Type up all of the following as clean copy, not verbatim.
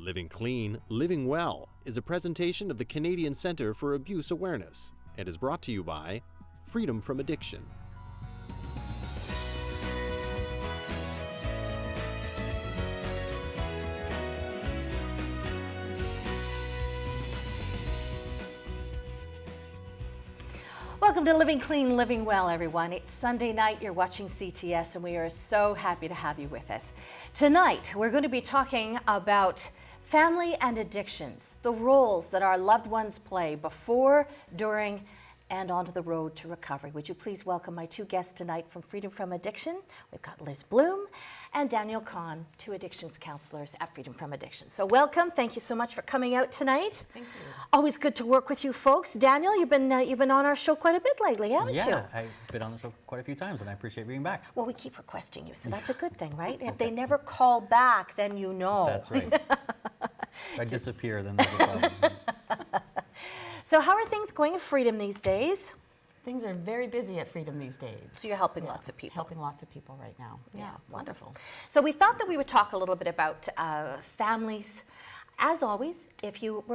Living Clean, Living Well is a presentation of the Canadian Centre for Abuse Awareness and is brought to you by Freedom from Addiction. Welcome to Living Clean, Living Well, everyone. It's Sunday night, you're watching CTS, and we are so happy to have you with us. Tonight, we're going to be talking about family and addictions, the roles that our loved ones play before, during, and onto the road to recovery. Would you please welcome my two guests tonight from Freedom from Addiction. We've got Liz Blum and Daniel Kahn, two addictions counselors at Freedom from Addiction. So welcome. Thank you so much for coming out tonight. Thank you. Always good to work with you folks. Daniel, you've been on our show quite a bit lately, haven't you? Yeah, I've been on the show quite a few times, and I appreciate being back. Well, we keep requesting you, so that's a good thing, right? If they never call back, then you know. That's right. If I disappear, then there's a problem. So how are things going at Freedom these days? Things are very busy at Freedom these days. So you're helping lots of people. Helping lots of people right now. Yeah, wonderful. So we thought that we would talk a little bit about families. As always,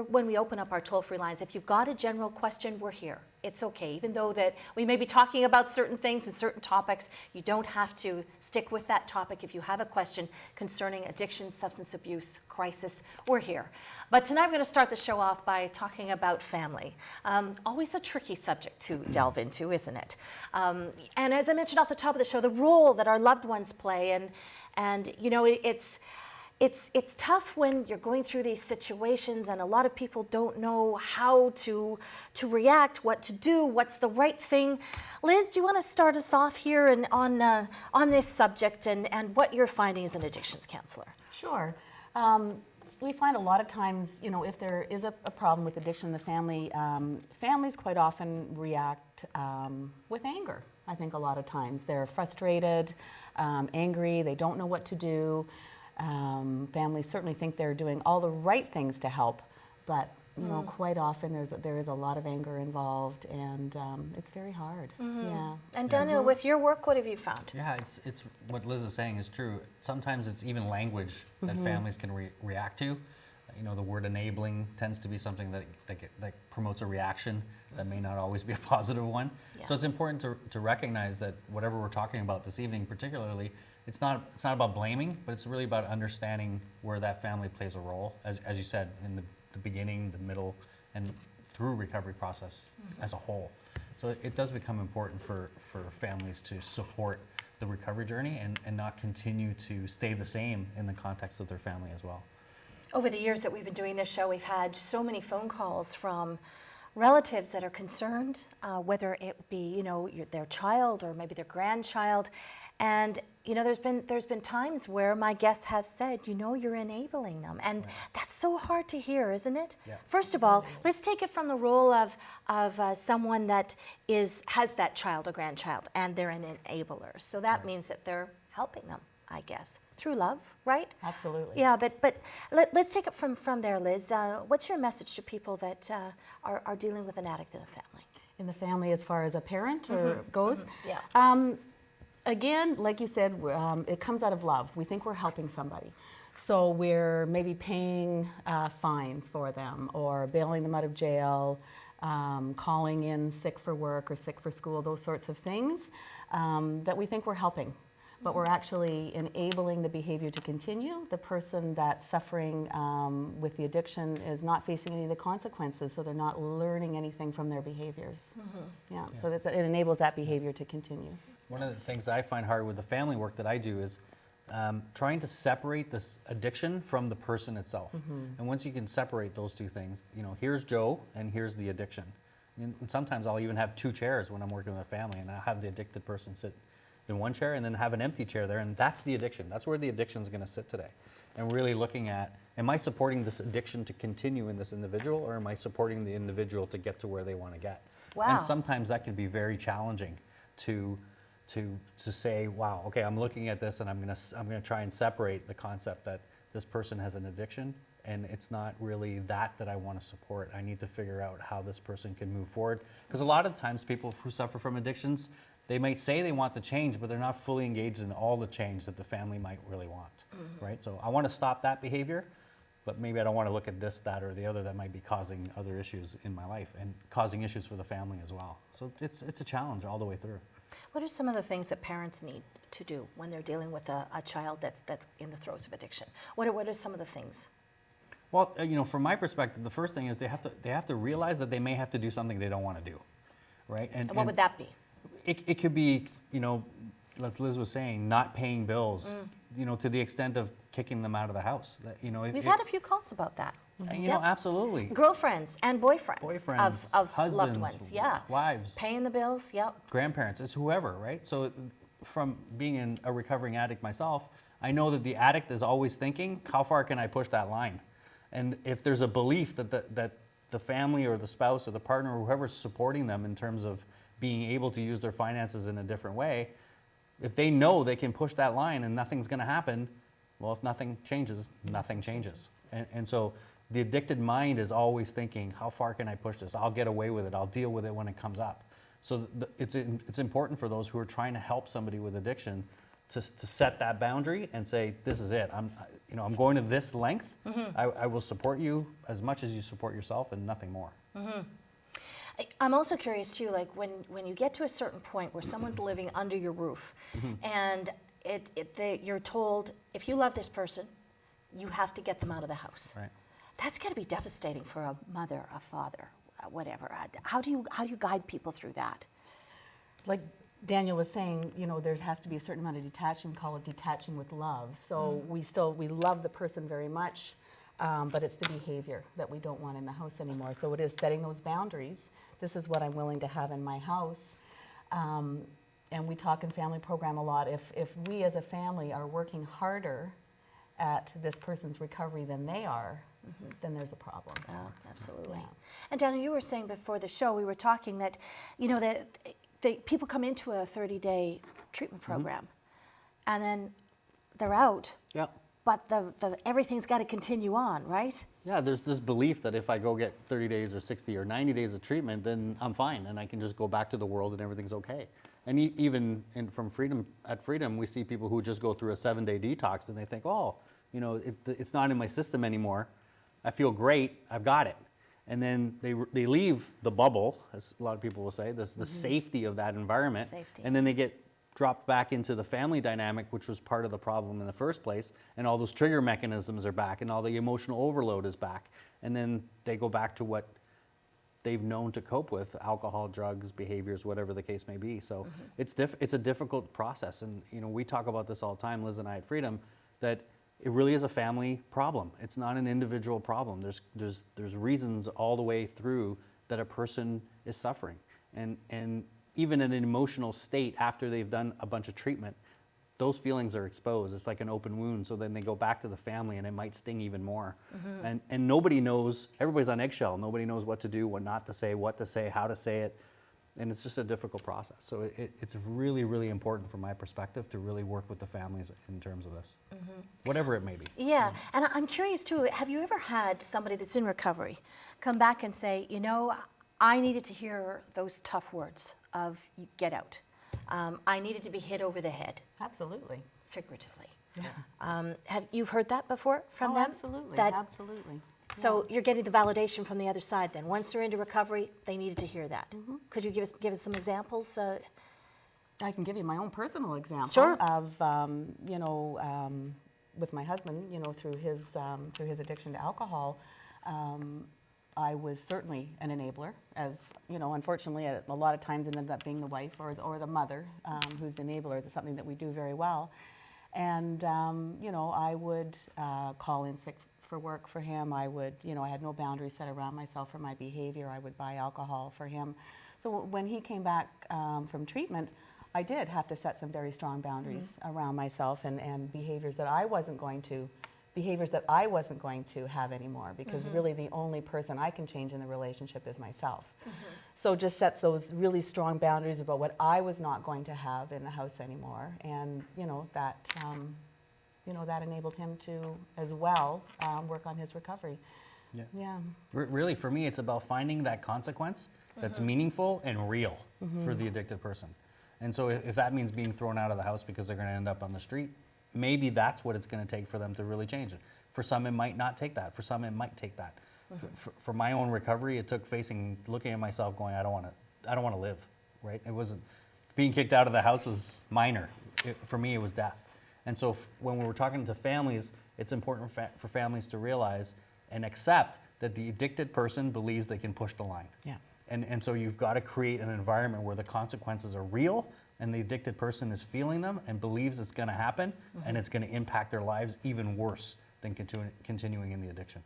when we open up our toll-free lines, if you've got a general question, we're here. It's okay. Even though that we may be talking about certain things and certain topics, you don't have to stick with that topic. If you have a question concerning addiction, substance abuse, crisis, we're here. But tonight we're going to start the show off by talking about family. Always a tricky subject to delve into, isn't it? And as I mentioned off the top of the show, the role that our loved ones play, and you know, it's tough when you're going through these situations and a lot of people don't know how to react, what to do, what's the right thing. Liz, do you want to start us off here and on this subject and what you're finding as an addictions counselor? Sure. We find a lot of times, you know, if there is a problem with addiction in the family, families quite often react with anger. I think a lot of times they're frustrated, angry, they don't know what to do. Families certainly think they're doing all the right things to help, but you know, quite often there is a lot of anger involved, and it's very hard. Yeah. And Daniel, with your work, what have you found? Yeah, it's what Liz is saying is true. Sometimes it's even language that families can react to. You know, the word enabling tends to be something that promotes a reaction that may not always be a positive one. Yeah. So it's important to recognize that whatever we're talking about this evening particularly, it's not about blaming, but it's really about understanding where that family plays a role, as you said, in the beginning, the middle, and through recovery process as a whole. So it does become important for families to support the recovery journey and not continue to stay the same in the context of their family as well. Over the years that we've been doing this show, we've had so many phone calls from relatives that are concerned, whether it be, you know, their child or maybe their grandchild. And you know, there's been times where my guests have said, you know, you're enabling them, and that's so hard to hear, isn't it? Yeah. First of all, let's take it from the role of someone that has that child or grandchild, and they're an enabler. So that means that they're helping them, I guess, through love, right? Absolutely. Yeah, but let's take it from there, Liz. What's your message to people that are dealing with an addict in the family? In the family, as far as a parent or goes. Yeah. Again, like you said, it comes out of love. We think we're helping somebody. So we're maybe paying fines for them or bailing them out of jail, calling in sick for work or sick for school, those sorts of things that we think we're helping. But we're actually enabling the behavior to continue. The person that's suffering with the addiction is not facing any of the consequences, so they're not learning anything from their behaviors. Yeah. So it enables that behavior to continue. One of the things that I find hard with the family work that I do is trying to separate this addiction from the person itself. And once you can separate those two things, you know, here's Joe and here's the addiction. And sometimes I'll even have two chairs when I'm working with a family, and I'll have the addicted person sit in one chair and then have an empty chair there, and that's the addiction. That's where the addiction is going to sit today. And really looking at, am I supporting this addiction to continue in this individual, or am I supporting the individual to get to where they want to get? Wow. And sometimes that can be very challenging to say, wow, okay, I'm looking at this and I'm gonna try and separate the concept that this person has an addiction, and it's not really that I want to support. I need to figure out how this person can move forward. Because a lot of times people who suffer from addictions, they might say they want the change, but they're not fully engaged in all the change that the family might really want, right? So I want to stop that behavior, but maybe I don't want to look at this, that, or the other that might be causing other issues in my life and causing issues for the family as well. So it's a challenge all the way through. What are some of the things that parents need to do when they're dealing with a child that's in the throes of addiction? What are some of the things? Well, from my perspective, the first thing is they have to realize that they may have to do something they don't want to do, right? And what would that be? It could be, as Liz was saying, not paying bills, to the extent of kicking them out of the house. We've had a few calls about that. Absolutely. Girlfriends and boyfriends, of husbands, loved ones, wives, paying the bills, grandparents, it's whoever, right? So from being a recovering addict myself, I know that the addict is always thinking, how far can I push that line? And if there's a belief that the family or the spouse or the partner or whoever's supporting them in terms of being able to use their finances in a different way, if they know they can push that line and nothing's going to happen, well, if nothing changes, nothing changes. And so the addicted mind is always thinking, how far can I push this? I'll get away with it. I'll deal with it when it comes up. So it's important for those who are trying to help somebody with addiction to set that boundary and say, this is it. I'm going to this length. I will support you as much as you support yourself and nothing more. I'm also curious too, like when you get to a certain point where someone's living under your roof and you're told, if you love this person, you have to get them out of the house. Right. That's got to be devastating for a mother, a father, whatever. How do you guide people through that? Like Daniel was saying, there has to be a certain amount of detaching. We call it detaching with love. So we love the person very much, but it's the behavior that we don't want in the house anymore. So it is setting those boundaries. This is what I'm willing to have in my house. And we talk in family program a lot. If we as a family are working harder at this person's recovery than they are, then there's a problem. Oh, absolutely. Yeah. And Daniel, you were saying before the show, we were talking that, that people come into a 30-day treatment program and then they're out. Yeah. But everything's got to continue on, right? Yeah, there's this belief that if I go get 30 days or 60 or 90 days of treatment, then I'm fine and I can just go back to the world and everything's okay. And even from Freedom, we see people who just go through a 7-day detox and they think, it's not in my system anymore. I feel great, I've got it. And then they leave the bubble, as a lot of people will say, the safety of that environment. And then they get dropped back into the family dynamic, which was part of the problem in the first place, and all those trigger mechanisms are back, and all the emotional overload is back. And then they go back to what they've known to cope with, alcohol, drugs, behaviors, whatever the case may be. So it's a difficult process. And we talk about this all the time, Liz and I at Freedom, that it really is a family problem. It's not an individual problem. There's reasons all the way through that a person is suffering. And even in an emotional state after they've done a bunch of treatment, those feelings are exposed. It's like an open wound. So then they go back to the family and it might sting even more. And nobody knows, everybody's on eggshell. Nobody knows what to do, what not to say, what to say, how to say it. And it's just a difficult process. So it's really, really important from my perspective to really work with the families in terms of this, whatever it may be. Yeah, and I'm curious too, have you ever had somebody that's in recovery come back and say, I needed to hear those tough words of get out. I needed to be hit over the head. Absolutely. Figuratively. Yeah. Have you heard that before from them? Absolutely, absolutely. So you're getting the validation from the other side then. Once they're into recovery, they needed to hear that. Could you give us some examples? I can give you my own personal example of, with my husband, through his addiction to alcohol. I was certainly an enabler, as unfortunately, a lot of times it ends up being the wife or the mother who's the enabler. That's something that we do very well. And I would call in sick for work for him. I would, I had no boundaries set around myself for my behavior. I would buy alcohol for him. So when he came back from treatment, I did have to set some very strong boundaries around myself and behaviors that I wasn't going to have anymore, because really the only person I can change in the relationship is myself. So just sets those really strong boundaries about what I was not going to have in the house anymore, and that enabled him to as well work on his recovery. Yeah. Really, for me, it's about finding that consequence that's meaningful and real for the addicted person. And so if that means being thrown out of the house because they're going to end up on the street, maybe that's what it's going to take for them to really change it. For some, it might not take that. For some, it might take that. For my own recovery, it took looking at myself going, I don't want to live, right? It wasn't, being kicked out of the house was minor. For me, it was death. And so when we were talking to families, it's important for families to realize and accept that the addicted person believes they can push the line. Yeah. And so you've got to create an environment where the consequences are real and the addicted person is feeling them and believes it's going to happen and it's going to impact their lives even worse than continuing in the addiction.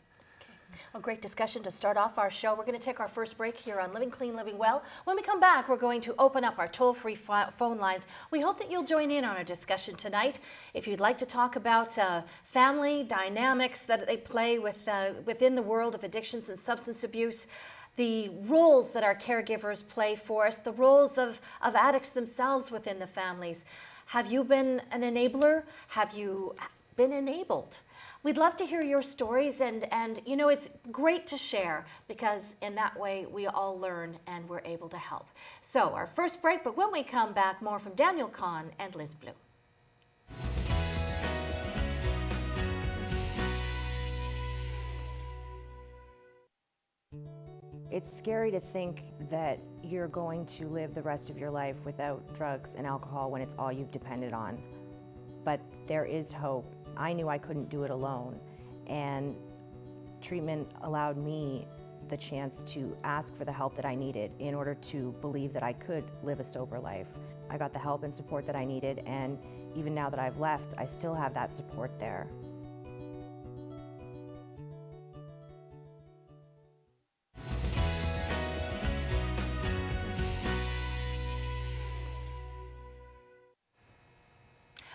A great discussion to start off our show. We're going to take our first break here on Living Clean, Living Well. When we come back, we're going to open up our toll-free phone lines. We hope that you'll join in on our discussion tonight. If you'd like to talk about family dynamics that they play within the world of addictions and substance abuse, the roles that our caregivers play for us, the roles of addicts themselves within the families. Have you been an enabler? Have you been enabled? We'd love to hear your stories, and you know, it's great to share because in that way we all learn and we're able to help. So our first break, but when we come back, more from Daniel Kahn and Liz Blum. It's scary to think that you're going to live the rest of your life without drugs and alcohol when it's all you've depended on. But there is hope. I knew I couldn't do it alone, and treatment allowed me the chance to ask for the help that I needed in order to believe that I could live a sober life. I got the help and support that I needed, and even now that I've left, I still have that support there.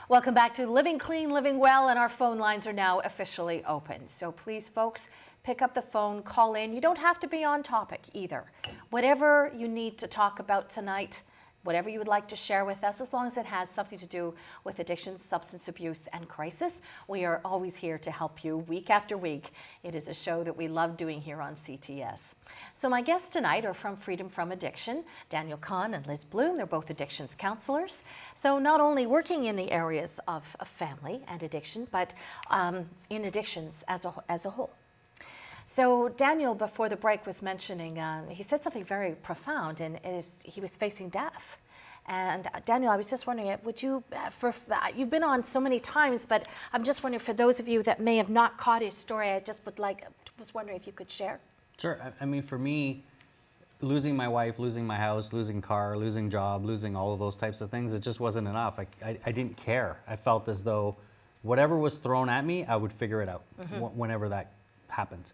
Welcome back to Living Clean, Living Well, and our phone lines are now officially open. So please, folks, pick up the phone, call in. You don't have to be on topic either. Whatever you need to talk about tonight, whatever you would like to share with us, as long as it has something to do with addiction, substance abuse, and crisis, we are always here to help you week after week. It is a show that we love doing here on CTS. So my guests tonight are from Freedom from Addiction, Daniel Kahn and Liz Blum. They're both addictions counselors. So not only working in the areas of family and addiction, but in addictions as a whole. So Daniel, before the break, was mentioning, he said something very profound, and he was facing death. And Daniel, I was just wondering, would you, you've been on so many times, but I'm just wondering, for those of you that may have not caught his story, I just was wondering if you could share. Sure. I mean, for me, losing my wife, losing my house, losing car, losing job, losing all of those types of things, it just wasn't enough. I didn't care. I felt as though whatever was thrown at me, I would figure it out whenever that happened.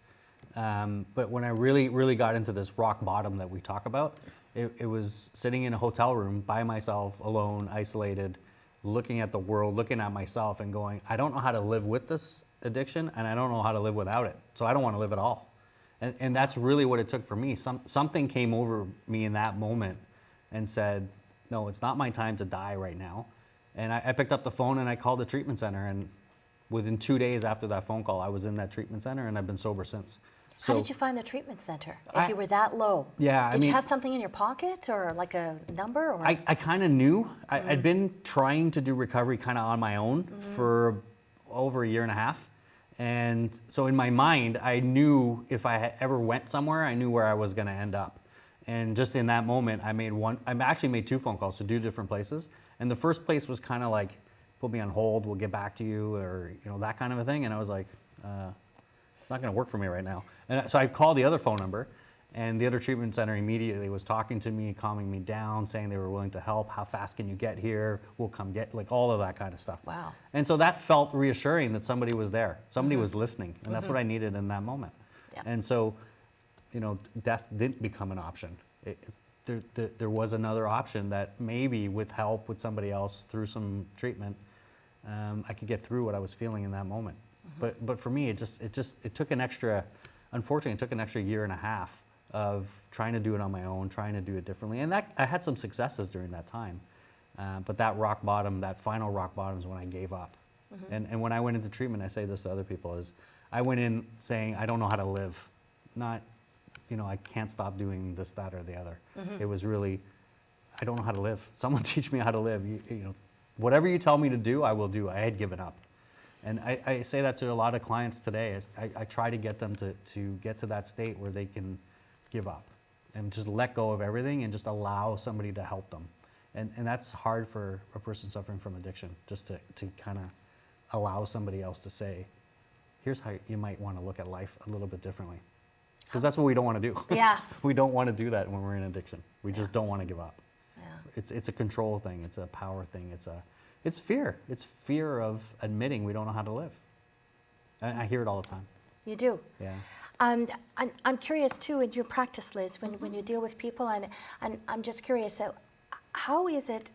But when I really got into this rock bottom that we talk about, it was sitting in a hotel room by myself, alone, isolated, looking at the world, looking at myself and going, I don't know how to live with this addiction, and I don't know how to live without it. So I don't want to live at all. And that's really what it took for me. Something came over me in that moment and said, no, it's not my time to die right now. And I picked up the phone and I called the treatment center, and within 2 days after that phone call, I was in that treatment center, and I've been sober since. How did you find the treatment center if you were that low? Yeah, Did you have something in your pocket or like a number? Or? I kind of knew. I'd been trying to do recovery kind of on my own for over a year and a half. And so in my mind, I knew if I ever went somewhere, I knew where I was going to end up. And just in that moment, I actually made 2 phone calls to 2 different places. And the first place was kind of like, put me on hold, we'll get back to you, or that kind of a thing. And I was like, it's not going to work for me right now. And so I called the other phone number, and the other treatment center immediately was talking to me, calming me down, saying they were willing to help. How fast can you get here? We'll come get, like all of that kind of stuff. Wow. And so that felt reassuring that somebody was there. Somebody was listening, and that's what I needed in that moment. Yeah. And so, death didn't become an option. There was another option that maybe with help with somebody else through some treatment, I could get through what I was feeling in that moment. But for me, it took an extra, unfortunately, it took an extra year and a half of trying to do it on my own, trying to do it differently. And I had some successes during that time. But that rock bottom, that final rock bottom is when I gave up. And when I went into treatment, I say this to other people, is I went in saying, I don't know how to live. Not, I can't stop doing this, that, or the other. It was really, I don't know how to live. Someone teach me how to live. Whatever you tell me to do, I will do. I had given up. And I say that to a lot of clients today. I try to get them to get to that state where they can give up and just let go of everything and just allow somebody to help them. And that's hard for a person suffering from addiction, just to kind of allow somebody else to say, here's how you might want to look at life a little bit differently. Because that's what we don't want to do. Yeah. We don't want to do that when we're in addiction. We just don't want to give up. Yeah. It's a control thing. It's a power thing. It's fear. It's fear of admitting we don't know how to live. I hear it all the time. You do. Yeah. And I'm curious too, in your practice, Liz, when you deal with people, and I'm just curious, so how is it,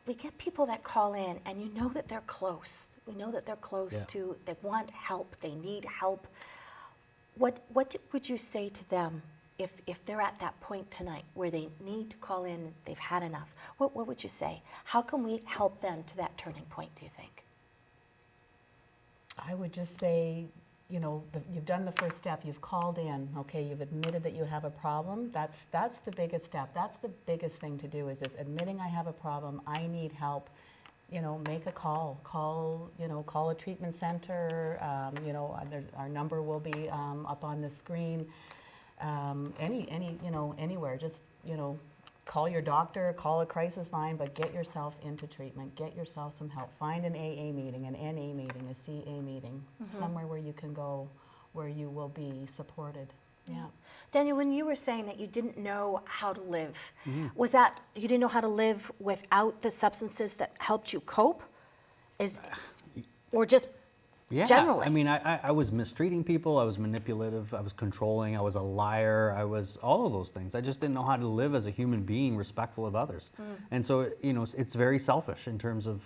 we get people that call in and you know that they're close. We know that they're close to, they want help, they need help. What would you say to them if they're at that point tonight where they need to call in, they've had enough? What would you say? How can we help them to that turning point, do you think? I would just say, you've done the first step. You've called in. Okay, you've admitted that you have a problem. That's the biggest step. That's the biggest thing to do. Is admitting I have a problem. I need help. Make a call. Call a treatment center. Our number will be up on the screen. Anywhere. Just call your doctor, call a crisis line, but get yourself into treatment. Get yourself some help. Find an AA meeting, an NA meeting, a CA meeting, somewhere where you can go, where you will be supported. Yeah. Daniel, when you were saying that you didn't know how to live, was that you didn't know how to live without the substances that helped you cope? Or just generally? I mean, I was mistreating people, I was manipulative, I was controlling, I was a liar, I was all of those things. I just didn't know how to live as a human being respectful of others. And so, it's very selfish in terms of,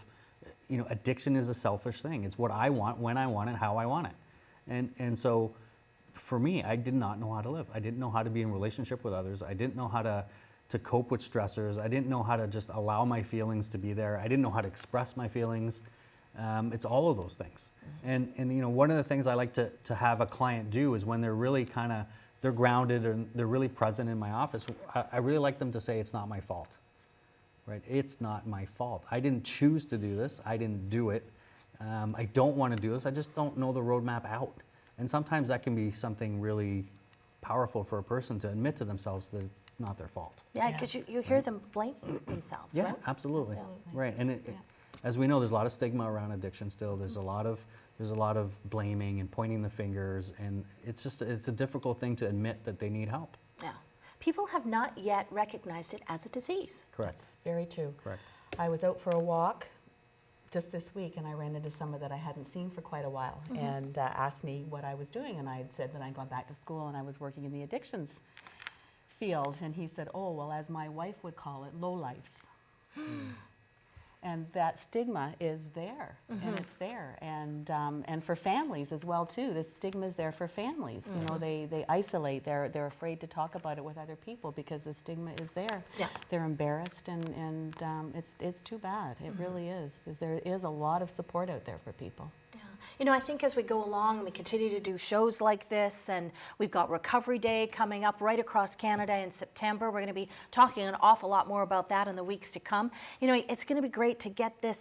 addiction is a selfish thing. It's what I want, when I want it, how I want it. And so, for me, I did not know how to live. I didn't know how to be in relationship with others. I didn't know how to cope with stressors. I didn't know how to just allow my feelings to be there. I didn't know how to express my feelings. It's all of those things. And one of the things I like to have a client do is when they're really they're grounded and they're really present in my office, I really like them to say, it's not my fault, right? It's not my fault. I didn't choose to do this. I didn't do it. I don't want to do this. I just don't know the roadmap out. And sometimes that can be something really powerful for a person to admit to themselves that it's not their fault. Yeah, because you hear them blame themselves, Yeah, right? absolutely. Right. And as we know, there's a lot of stigma around addiction still. There's a lot of blaming and pointing the fingers, and it's a difficult thing to admit that they need help. Yeah. People have not yet recognized it as a disease. Correct. That's very true. Correct. I was out for a walk just this week, and I ran into someone that I hadn't seen for quite a while, and asked me what I was doing, and I had said that I'd gone back to school and I was working in the addictions field, and he said, oh, well, as my wife would call it, lowlifes. And that stigma is there, and it's there, and for families as well too. The stigma is there for families. They isolate. They're afraid to talk about it with other people because the stigma is there. Yeah. They're embarrassed, and it's too bad. It really is, because there is a lot of support out there for people. Yeah. I think as we go along and we continue to do shows like this, and we've got Recovery Day coming up right across Canada in September. We're going to be talking an awful lot more about that in the weeks to come. It's going to be great to get this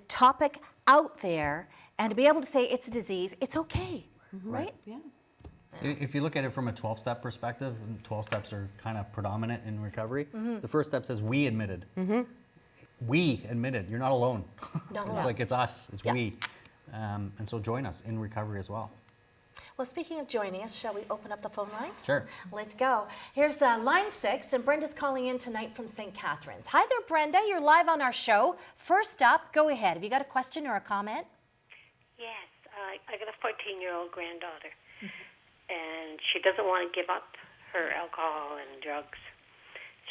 topic out there and to be able to say it's a disease, it's okay, right? Yeah. If you look at it from a 12-step perspective, and 12 steps are kind of predominant in recovery, the first step says we admitted. We admitted. You're not alone. It's like it's us, it's we. And so join us in recovery as well. Well, speaking of joining us, shall we open up the phone lines? Sure. Let's go. Here's line 6, and Brenda's calling in tonight from St. Catharines. Hi there, Brenda. You're live on our show. First up, go ahead. Have you got a question or a comment? Yes. I got a 14-year-old granddaughter, and she doesn't want to give up her alcohol and drugs.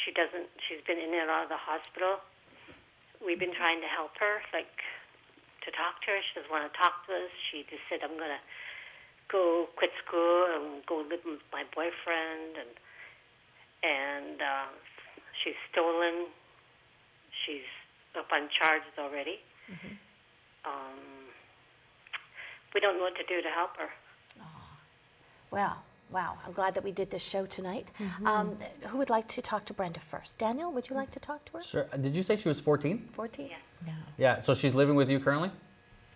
She's been in and out of the hospital. We've been trying to help her, to talk to her. She doesn't want to talk to us. She just said, I'm going to go quit school and go live with my boyfriend. And she's stolen. She's up on charges already. We don't know what to do to help her. Wow. I'm glad that we did this show tonight. Who would like to talk to Brenda first? Daniel, would you like to talk to her? Sure. Did you say she was 14? 14? Yeah. Yeah, so she's living with you currently?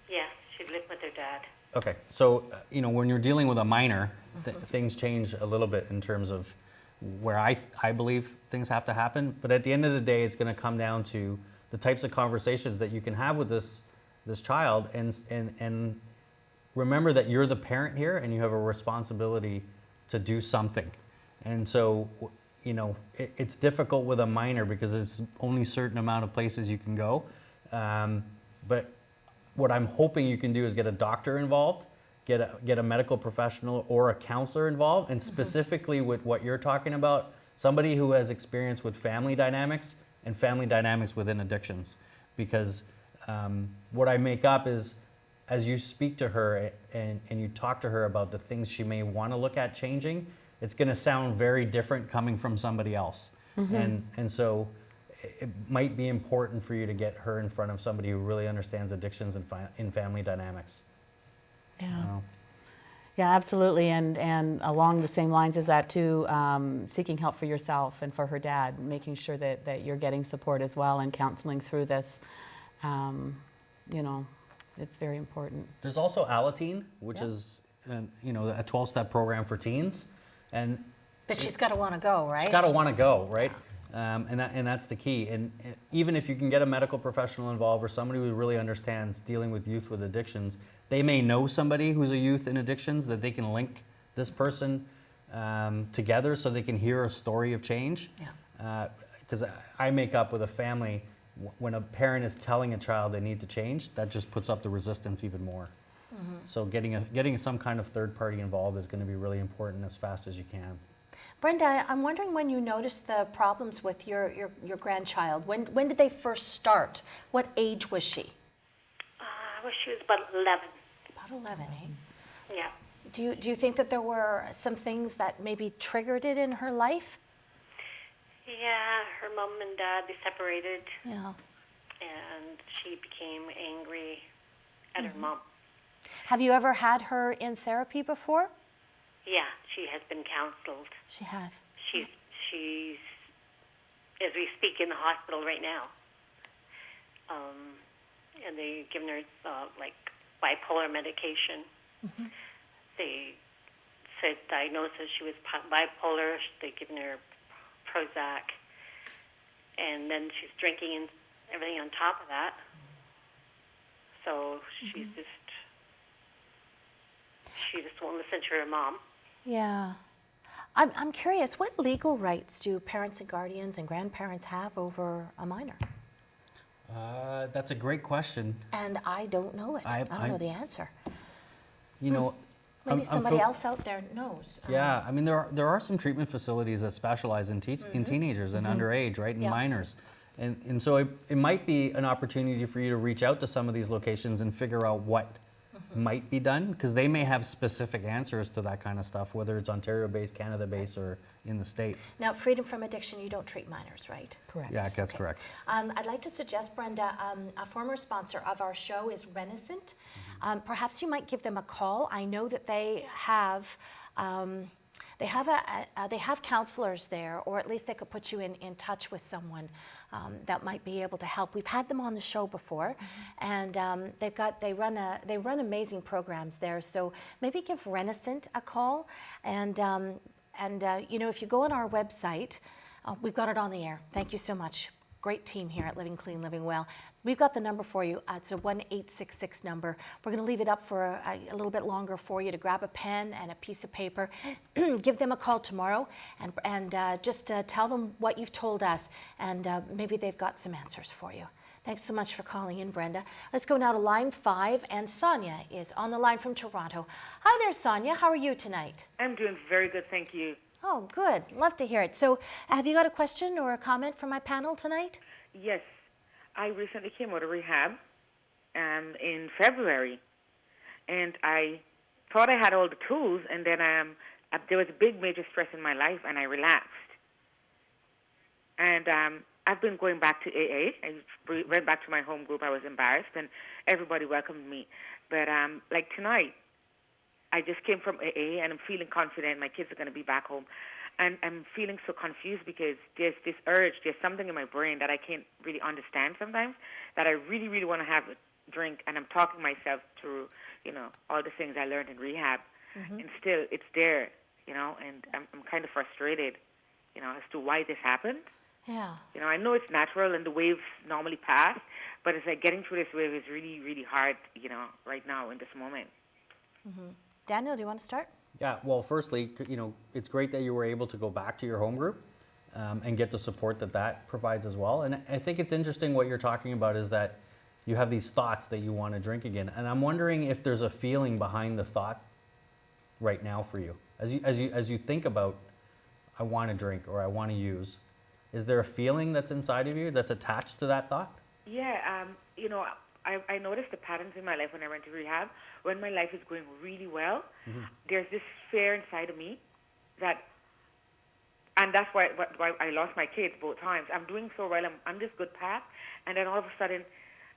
Yeah, She lived with her dad. Okay, so when you're dealing with a minor, things change a little bit in terms of where I believe things have to happen. But at the end of the day, it's going to come down to the types of conversations that you can have with this child, and remember that you're the parent here, and you have a responsibility to do something. And so, it's difficult with a minor because it's only a certain amount of places you can go. But what I'm hoping you can do is get a doctor involved, get a medical professional or a counselor involved, and specifically with what you're talking about, somebody who has experience with family dynamics and family dynamics within addictions. Because what I make up is, as you speak to her and you talk to her about the things she may want to look at changing, it's going to sound very different coming from somebody else. And so it might be important for you to get her in front of somebody who really understands addictions in family dynamics. Yeah. Yeah, absolutely. And along the same lines as that too, seeking help for yourself and for her dad, making sure that you're getting support as well and counseling through this. It's very important. There's also Alateen, which is a 12-step program for teens. But she's got to want to go, right? She's got to want to go, right? And that's the key. And even if you can get a medical professional involved or somebody who really understands dealing with youth with addictions, they may know somebody who's a youth in addictions that they can link this person together so they can hear a story of change. Because I make up with a family, when a parent is telling a child they need to change, that just puts up the resistance even more. So getting some kind of third party involved is going to be really important as fast as you can. Brenda, I'm wondering when you noticed the problems with your grandchild. When did they first start? What age was she? She was about 11. About 11, eh? Yeah. Do you think that there were some things that maybe triggered it in her life? Yeah, her mom and dad, they separated. Yeah. And she became angry at her mom. Have you ever had her in therapy before? Yeah, she has been counseled. She has. She's as we speak, in the hospital right now. And they've given her like bipolar medication. They said diagnosis she was bipolar. They've given her Prozac, and then she's drinking and everything on top of that. So she just won't listen to her mom. Yeah. I'm curious, what legal rights do parents and guardians and grandparents have over a minor? That's a great question. And I don't know it. I don't know the answer. Maybe somebody else out there knows. Yeah, I mean, there are some treatment facilities that specialize in teenagers and underage, right, and minors. And so it might be an opportunity for you to reach out to some of these locations and figure out what might be done, because they may have specific answers to that kind of stuff, whether it's Ontario-based, Canada-based, or in the States. Now, Freedom from Addiction, you don't treat minors, right? Correct. Yeah, that's correct. I'd like to suggest, Brenda, a former sponsor of our show is Renicent. Perhaps you might give them a call. I know that they have counselors there, or at least they could put you in touch with someone that might be able to help. We've had them on the show before, and they run amazing programs there. So maybe give Renicent a call, and if you go on our website, we've got it on the air. Thank you so much. Great team here at Living Clean, Living Well. We've got the number for you. It's a 1-866 number. We're going to leave it up for a little bit longer for you to grab a pen and a piece of paper. Give them a call tomorrow and just tell them what you've told us, and maybe they've got some answers for you. Thanks so much for calling in, Brenda. Let's go now to line 5, and Sonia is on the line from Toronto. Hi there, Sonia. How are you tonight? I'm doing very good, thank you. Oh, good. Love to hear it. So have you got a question or a comment for my panel tonight? Yes. I recently came out of rehab in February, and I thought I had all the tools, and then there was a big major stress in my life, and I relapsed. And I've been going back to AA. I went back to my home group. I was embarrassed, and everybody welcomed me. But like tonight, I just came from AA, and I'm feeling confident. My kids are going to be back home. And I'm feeling so confused because there's this urge, there's something in my brain that I can't really understand sometimes, that I really, really want to have drink, and I'm talking myself through, all the things I learned in rehab, and still it's there, and I'm kind of frustrated, as to why this happened. Yeah. I know it's natural and the waves normally pass, but it's like getting through this wave is really, really hard, right now in this moment. Daniel, do you want to start? Yeah, well, firstly, it's great that you were able to go back to your home group and get the support that provides as well. And I think it's interesting what you're talking about is that you have these thoughts that you want to drink again. And I'm wondering if there's a feeling behind the thought right now for you. As you think about, I want to drink or I want to use, is there a feeling that's inside of you that's attached to that thought? Yeah, I noticed the patterns in my life when I went to rehab. When my life is going really well, there's this fear inside of me and that's why I lost my kids both times. I'm doing so well, I'm on this good path, and then all of a sudden,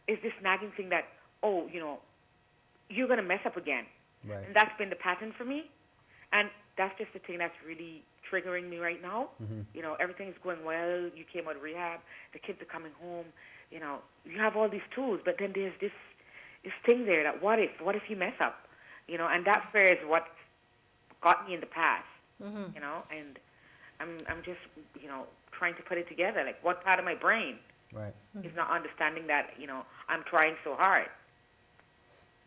is this nagging thing that, you're going to mess up again. Right. And that's been the pattern for me. And that's just the thing that's really triggering me right now. Everything's going well. You came out of rehab. The kids are coming home. You have all these tools, but then there's this thing there that what if you mess up? And that fear is what got me in the past. And I'm just, trying to put it together. Like, what part of my brain is not understanding that, I'm trying so hard?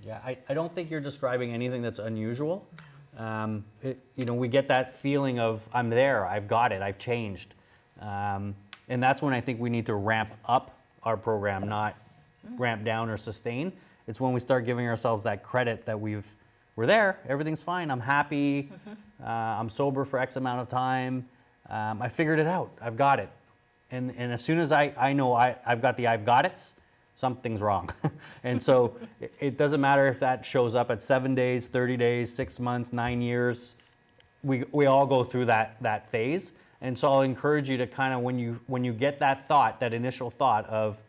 Yeah, I don't think you're describing anything that's unusual. We get that feeling of, I'm there, I've got it, I've changed. And that's when I think we need to ramp up our program, not ramp down or sustain. It's when we start giving ourselves that credit that we're there, everything's fine, I'm happy, I'm sober for X amount of time, I figured it out, I've got it. And as soon as I know I've got the I've got it's, something's wrong. And so it doesn't matter if that shows up at 7 days, 30 days, 6 months, 9 years, we all go through that phase. And so I'll encourage you to kind of, when you get that thought, that initial thought of,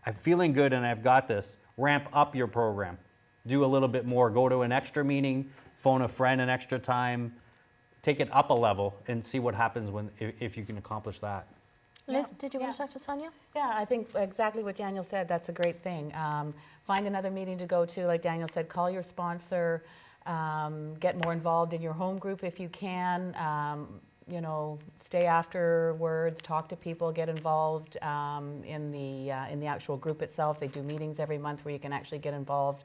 I'm feeling good and I've got this, ramp up your program. Do a little bit more, go to an extra meeting, phone a friend an extra time, take it up a level and see what happens if you can accomplish that. Liz, did you want to talk to Sonia? Yeah, I think exactly what Daniel said, that's a great thing. Find another meeting to go to, like Daniel said, call your sponsor, get more involved in your home group if you can, stay afterwards, talk to people, get involved in the actual group itself. They do meetings every month where you can actually get involved.